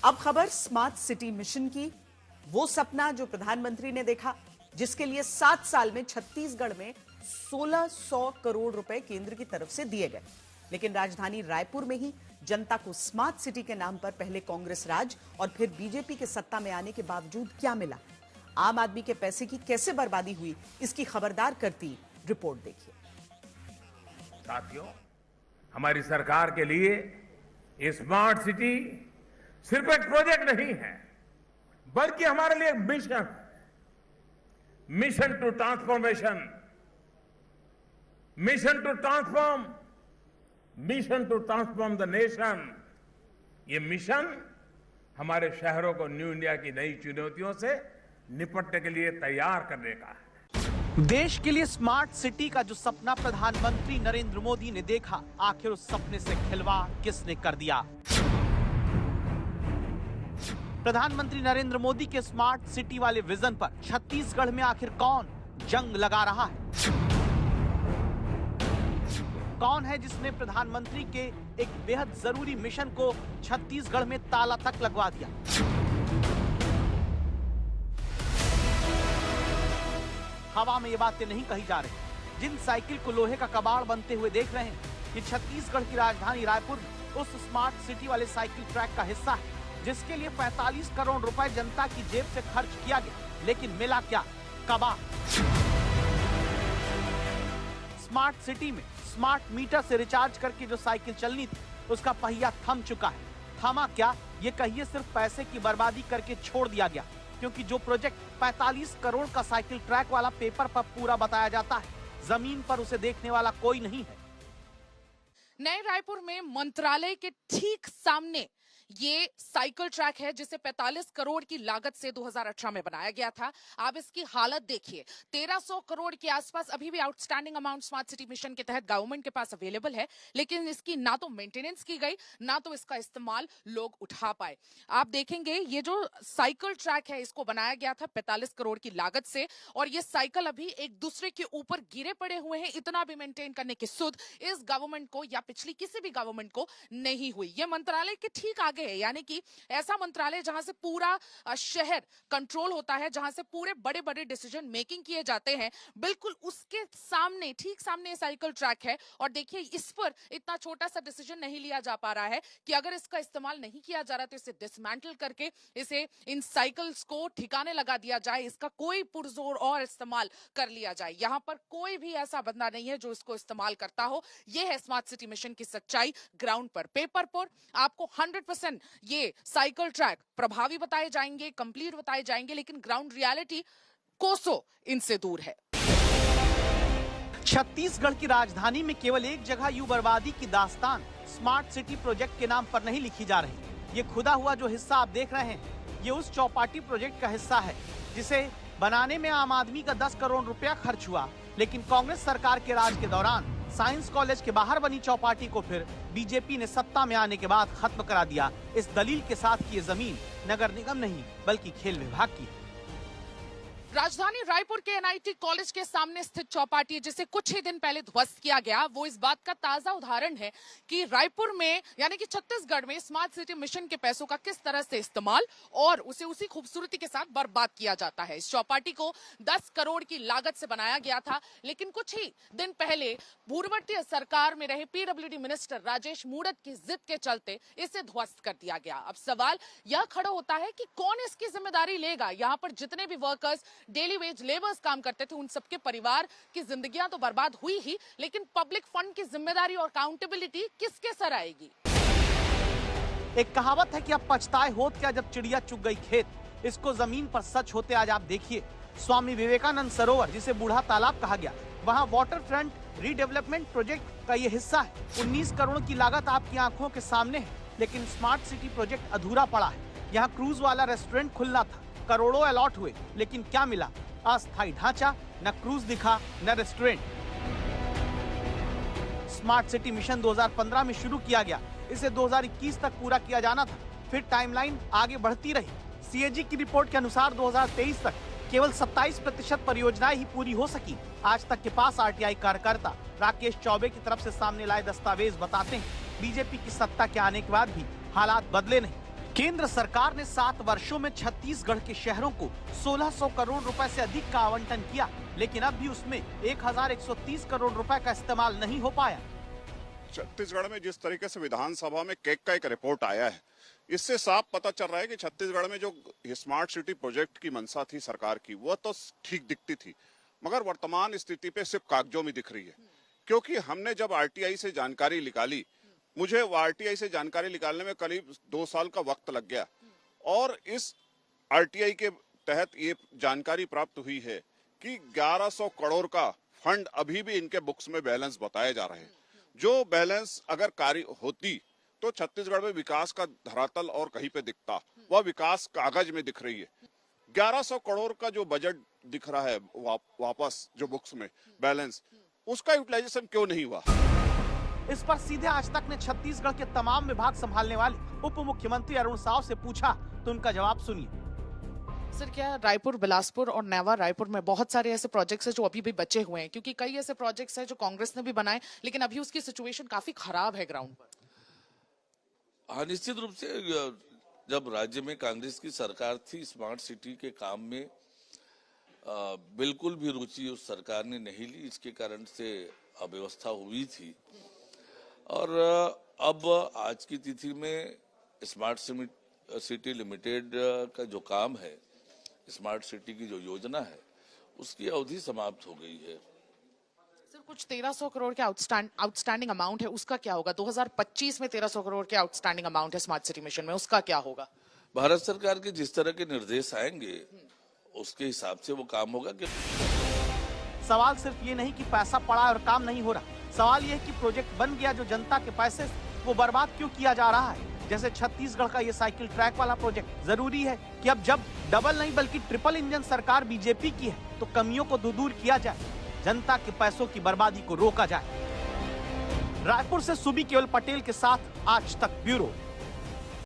अब खबर smart city mission की। वो सपना जो प्रधानमंत्री ने देखा, जिसके लिए 7 साल में छत्तीसगढ़ में 1600 करोड़ रुपए केंद्र की तरफ से दिए गए। लेकिन राजधानी रायपुर में ही जनता को स्मार्ट सिटी के नाम पर पहले कांग्रेस राज और फिर बीजेपी के सत्ता में आने के बावजूद क्या मिला? आम आदमी के पैसे की कैसे बर्बादी हुई, इसकी खबरदार करती रिपोर्ट देखिए। साथियों, हमारी सरकार के लिए ये स्मार्ट सिटी सिर्फ एक प्रोजेक्ट नहीं है, बल्कि हमारे लिए एक mission to transformation, mission to transform the nation. ये मिशन हमारे शहरों को न्यू इंडिया की नई चुनौतियों से निपटने के लिए तैयार करने का है। देश के लिए स्मार्ट सिटी का जो सपना प्रधानमंत्री नरेंद्र मोदी ने देखा, आखिर उस सपने से खिलवाड़ किसने कर दिया? प्रधानमंत्री नरेंद्र मोदी के स्मार्ट सिटी वाले विजन पर छत्तीसगढ़ में आखिर कौन जंग लगा रहा है? कौन है जिसने प्रधानमंत्री के एक बेहद जरूरी मिशन को छत्तीसगढ़ में ताला तक लगवा दिया? हवा में ये बातें नहीं कही जा रही। जिन साइकिल को लोहे का कबाड़ बनते हुए देख रहे हैं, ये छत्तीसगढ़ की राजधानी रायपुर में उस स्मार्ट सिटी वाले साइकिल ट्रैक का हिस्सा है, जिसके लिए 45 करोड़ रुपए जनता की जेब से खर्च किया गया। लेकिन मिला क्या? कबाड़। स्मार्ट सिटी में स्मार्ट मीटर से रिचार्ज करके जो साइकिल चलनी थी, उसका पहिया थम चुका है। थमा क्या, ये कहिए सिर्फ पैसे की बर्बादी करके छोड़ दिया गया, क्योंकि जो प्रोजेक्ट 45 करोड़ का साइकिल ट्रैक वाला पेपर पर पूरा बताया जाता है, जमीन पर उसे देखने वाला कोई नहीं है। नए रायपुर में मंत्रालय के ठीक सामने ये साइकिल ट्रैक है, जिसे 45 करोड़ की लागत से 2018 में बनाया गया था। आप इसकी हालत देखिए, 1300 करोड़ के आसपास अभी भी outstanding amount smart city mission के तहत गवर्नमेंट के पास अवेलेबल है, लेकिन इसकी ना तो मेंटेनेंस की गई, ना तो इसका इस्तेमाल लोग उठा पाए। आप देखेंगे ये जो साइकिल ट्रैक है, इसको बनाया गया था 45 करोड़ की लागत से, और ये साइकिल अभी एक दूसरे के ऊपर गिरे पड़े हुए हैं। इतना भी मेंटेन करने की सुध इस गवर्नमेंट को या पिछली किसी भी गवर्नमेंट को नहीं हुई। ये मंत्रालय के ठीक आगे है, यानी कि ऐसा मंत्रालय जहां से पूरा शहर कंट्रोल होता है, जहां से पूरे बड़े बड़े डिसीजन मेकिंग किए जाते हैं, बिल्कुल उसके सामने, ठीक सामने साइकिल ट्रैक है। और देखिए, इस पर इतना छोटा सा डिसीजन नहीं लिया जा पा रहा है कि अगर इसका इस्तेमाल नहीं किया जा रहा तो इसे डिसमेंटल करके इसे इन साइकिल्स को ठिकाने लगा दिया जाए, इसका कोई पुरजोर और इस्तेमाल कर लिया जाए। यहां पर कोई भी ऐसा बंदा नहीं है जो इसको इस्तेमाल करता हो। यह है स्मार्ट सिटी मिशन की सच्चाई ग्राउंड पर। पेपर पर आपको 100% ये साइकिल ट्रैक प्रभावी बताए जाएंगे, कंप्लीट बताए जाएंगे, लेकिन ग्राउंड रियलिटी कोसों इनसे दूर है। छत्तीसगढ़ की राजधानी में केवल एक जगह यूं बर्बादी की दास्तान स्मार्ट सिटी प्रोजेक्ट के नाम पर नहीं लिखी जा रही। ये खुदा हुआ जो हिस्सा आप देख रहे हैं, ये उस चौपाटी प्रोजेक्ट का हिस्सा है, जिसे बनाने में आम आदमी का 10 करोड़ रुपया खर्च हुआ। लेकिन कांग्रेस सरकार के राज के दौरान साइंस कॉलेज के बाहर बनी चौपाटी को फिर बीजेपी ने सत्ता में आने के बाद खत्म करा दिया, इस दलील के साथ कि ये जमीन नगर निगम नहीं बल्कि खेल विभाग की है। राजधानी रायपुर के एनआईटी कॉलेज के सामने स्थित चौपाटी, जिसे कुछ ही दिन पहले ध्वस्त किया गया, वो इस बात का ताजा उदाहरण है कि रायपुर में यानी कि छत्तीसगढ़ में स्मार्ट सिटी मिशन के पैसों का किस तरह से इस्तेमाल और उसे उसी खूबसूरती के साथ बर्बाद किया जाता है। इस चौपाटी को 10 करोड़ की लागत से बनाया गया था, लेकिन कुछ ही दिन पहले पूर्ववर्ती सरकार में रहे पीडब्ल्यूडी मिनिस्टर राजेश मूणत की जिद के चलते इसे ध्वस्त कर दिया गया। अब सवाल यह खड़ा होता है कि कौन इसकी जिम्मेदारी लेगा? यहाँ पर जितने भी वर्कर्स, डेली वेज लेबर्स काम करते थे, उन सबके परिवार की जिंदगियां तो बर्बाद हुई ही, लेकिन पब्लिक फंड की जिम्मेदारी और अकाउंटेबिलिटी किसके सर आएगी? एक कहावत है कि अब पछताए होत क्या जब चिड़िया चुग गई खेत। इसको जमीन पर सच होते आज आप देखिए। स्वामी विवेकानंद सरोवर, जिसे बूढ़ा तालाब कहा गया, वहाँ वाटर फ्रंट रीडेवलपमेंट प्रोजेक्ट का ये हिस्सा है। 19 करोड़ की लागत आपकी आंखों के सामने है, लेकिन स्मार्ट सिटी प्रोजेक्ट अधूरा पड़ा है। यहाँ क्रूज वाला रेस्टोरेंट खुलना था, करोड़ों अलॉट हुए, लेकिन क्या मिला? अस्थायी ढांचा, न क्रूज दिखा न रेस्टोरेंट। स्मार्ट सिटी मिशन 2015 में शुरू किया गया, इसे 2021 तक पूरा किया जाना था। फिर टाइमलाइन आगे बढ़ती रही। सीएजी की रिपोर्ट के अनुसार 2023 तक केवल 27% परियोजनाएं ही पूरी हो सकी। आज तक के पास आरटीआई कार्यकर्ता राकेश चौबे की तरफ से सामने लाए दस्तावेज बताते हैं बीजेपी की सत्ता के आने के बाद भी हालात बदले नहीं। केंद्र सरकार ने 7 वर्षों में छत्तीसगढ़ के शहरों को 1600 करोड़ रुपए से अधिक का आवंटन किया, लेकिन अब भी उसमें 1130 करोड़ रुपए का इस्तेमाल नहीं हो पाया। छत्तीसगढ़ में जिस तरीके से विधानसभा में केक का एक रिपोर्ट आया है, इससे साफ पता चल रहा है कि छत्तीसगढ़ में जो स्मार्ट सिटी प्रोजेक्ट की मंशा थी सरकार की, वो तो ठीक दिखती थी, मगर वर्तमान स्थिति पे सिर्फ कागजों में दिख रही है। क्योंकि हमने जब आरटीआई से जानकारी निकाली, मुझे आरटीआई से जानकारी निकालने में करीब 2 साल का वक्त लग गया, और इस आरटीआई के तहत ये जानकारी प्राप्त हुई है कि 1100 करोड़ का फंड अभी भी इनके बुक्स में बैलेंस बताए जा रहे हैं। जो बैलेंस अगर कार्य होती तो छत्तीसगढ़ में विकास का धरातल और कहीं पे दिखता, वह विकास कागज में दिख रही है। 1100 करोड़ का जो बजट दिख रहा है वापस जो बुक्स में बैलेंस, उसका यूटिलाइजेशन क्यों नहीं हुआ? इस पर सीधे आज तक ने छत्तीसगढ़ के तमाम विभाग संभालने वाले उप मुख्यमंत्री अरुण साव से पूछा, तो उनका जवाब सुनिए। सर, क्या रायपुर, बिलासपुर और नवा रायपुर में बहुत सारे ऐसे प्रोजेक्ट्स हैं जो अभी भी बचे हुए हैं? क्योंकि कई ऐसे प्रोजेक्ट्स हैं जो कांग्रेस ने भी बनाए, लेकिन अभी उसकी सिचुएशन काफी खराब है ग्राउंड पर। हाँ, निश्चित रूप से जब राज्य में कांग्रेस की सरकार थी, स्मार्ट सिटी के काम में बिल्कुल भी रुचि उस सरकार ने नहीं ली, इसके कारण से अव्यवस्था हुई थी। और अब आज की तिथि में स्मार्ट सिटी लिमिटेड का जो काम है, स्मार्ट सिटी की जो योजना है, उसकी अवधि समाप्त हो गई है। सर, कुछ 1300 करोड़ के आउटस्टैंडिंग अमाउंट है, उसका क्या होगा? 2025 में 1300 करोड़ के आउटस्टैंडिंग अमाउंट है स्मार्ट सिटी मिशन में, उसका क्या होगा? भारत सरकार के जिस तरह के निर्देश आएंगे उसके हिसाब से वो काम होगा। कि सवाल सिर्फ ये नहीं कि पैसा पड़ा और काम नहीं हो रहा, सवाल ये है कि प्रोजेक्ट बन गया जो जनता के पैसे वो बर्बाद क्यों किया जा रहा है। जैसे छत्तीसगढ़ का ये साइकिल ट्रैक वाला प्रोजेक्ट, जरूरी है कि अब जब डबल नहीं बल्कि ट्रिपल इंजन सरकार बीजेपी की है, तो कमियों को दूर किया जाए, जनता के पैसों की बर्बादी को रोका जाए। रायपुर से सुबी केवल पटेल के साथ आज तक ब्यूरो।